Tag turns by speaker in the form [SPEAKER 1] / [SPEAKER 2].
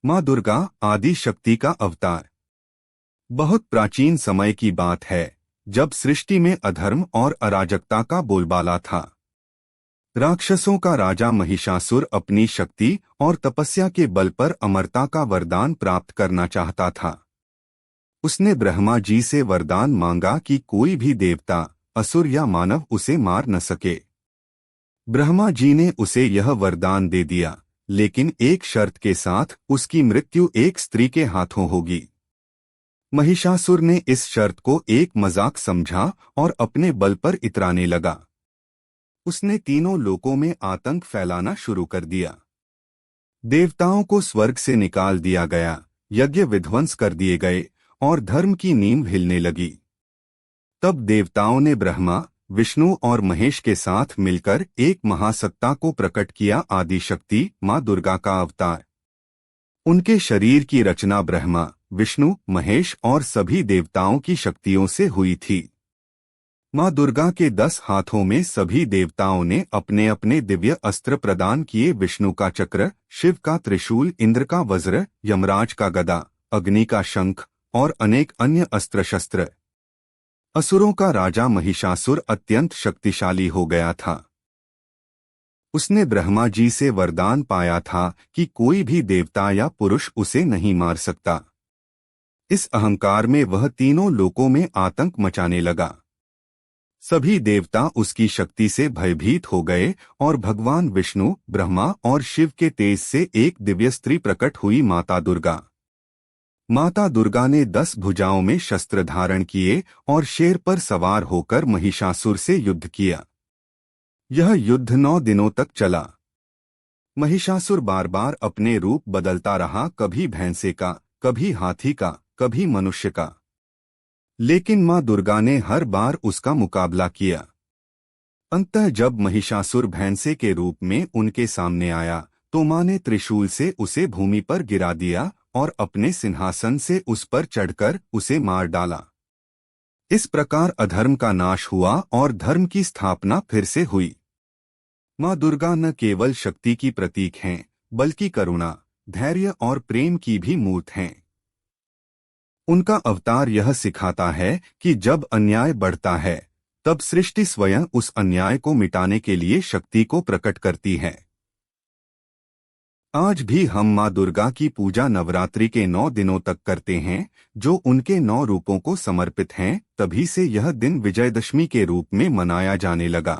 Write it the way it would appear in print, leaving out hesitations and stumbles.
[SPEAKER 1] माँ दुर्गा आदि शक्ति का अवतार। बहुत प्राचीन समय की बात है, जब सृष्टि में अधर्म और अराजकता का बोलबाला था। राक्षसों का राजा महिषासुर अपनी शक्ति और तपस्या के बल पर अमरता का वरदान प्राप्त करना चाहता था। उसने ब्रह्मा जी से वरदान मांगा कि कोई भी देवता, असुर या मानव उसे मार न सके। ब्रह्मा जी ने उसे यह वरदान दे दिया, लेकिन एक शर्त के साथ, उसकी मृत्यु एक स्त्री के हाथों होगी। महिषासुर ने इस शर्त को एक मजाक समझा और अपने बल पर इतराने लगा। उसने तीनों लोकों में आतंक फैलाना शुरू कर दिया। देवताओं को स्वर्ग से निकाल दिया गया, यज्ञ विध्वंस कर दिए गए और धर्म की नींव हिलने लगी। तब देवताओं ने ब्रह्मा, विष्णु और महेश के साथ मिलकर एक महासत्ता को प्रकट किया, आदिशक्ति माँ दुर्गा का अवतार। उनके शरीर की रचना ब्रह्मा, विष्णु, महेश और सभी देवताओं की शक्तियों से हुई थी। माँ दुर्गा के 10 हाथों में सभी देवताओं ने अपने अपने दिव्य अस्त्र प्रदान किए। विष्णु का चक्र, शिव का त्रिशूल, इंद्र का वज्र, यमराज का गदा, अग्नि का शंख और अनेक अन्य अस्त्र शस्त्र। असुरों का राजा महिषासुर अत्यंत शक्तिशाली हो गया था। उसने ब्रह्मा जी से वरदान पाया था कि कोई भी देवता या पुरुष उसे नहीं मार सकता। इस अहंकार में वह तीनों लोकों में आतंक मचाने लगा। सभी देवता उसकी शक्ति से भयभीत हो गए और भगवान विष्णु, ब्रह्मा और शिव के तेज से एक दिव्य स्त्री प्रकट हुई, माता दुर्गा। माता दुर्गा ने 10 भुजाओं में शस्त्र धारण किए और शेर पर सवार होकर महिषासुर से युद्ध किया। यह युद्ध 9 दिनों तक चला। महिषासुर बार बार अपने रूप बदलता रहा, कभी भैंसे का, कभी हाथी का, कभी मनुष्य का। लेकिन माँ दुर्गा ने हर बार उसका मुकाबला किया। अंततः जब महिषासुर भैंसे के रूप में उनके सामने आया, तो माँ ने त्रिशूल से उसे भूमि पर गिरा दिया और अपने सिंहासन से उस पर चढ़कर उसे मार डाला। इस प्रकार अधर्म का नाश हुआ और धर्म की स्थापना फिर से हुई। माँ दुर्गा न केवल शक्ति की प्रतीक हैं, बल्कि करुणा, धैर्य और प्रेम की भी मूर्त हैं। उनका अवतार यह सिखाता है कि जब अन्याय बढ़ता है, तब सृष्टि स्वयं उस अन्याय को मिटाने के लिए शक्ति को प्रकट करती है। आज भी हम माँ दुर्गा की पूजा नवरात्रि के 9 दिनों तक करते हैं, जो उनके 9 रूपों को समर्पित हैं। तभी से यह दिन विजयदशमी के रूप में मनाया जाने लगा।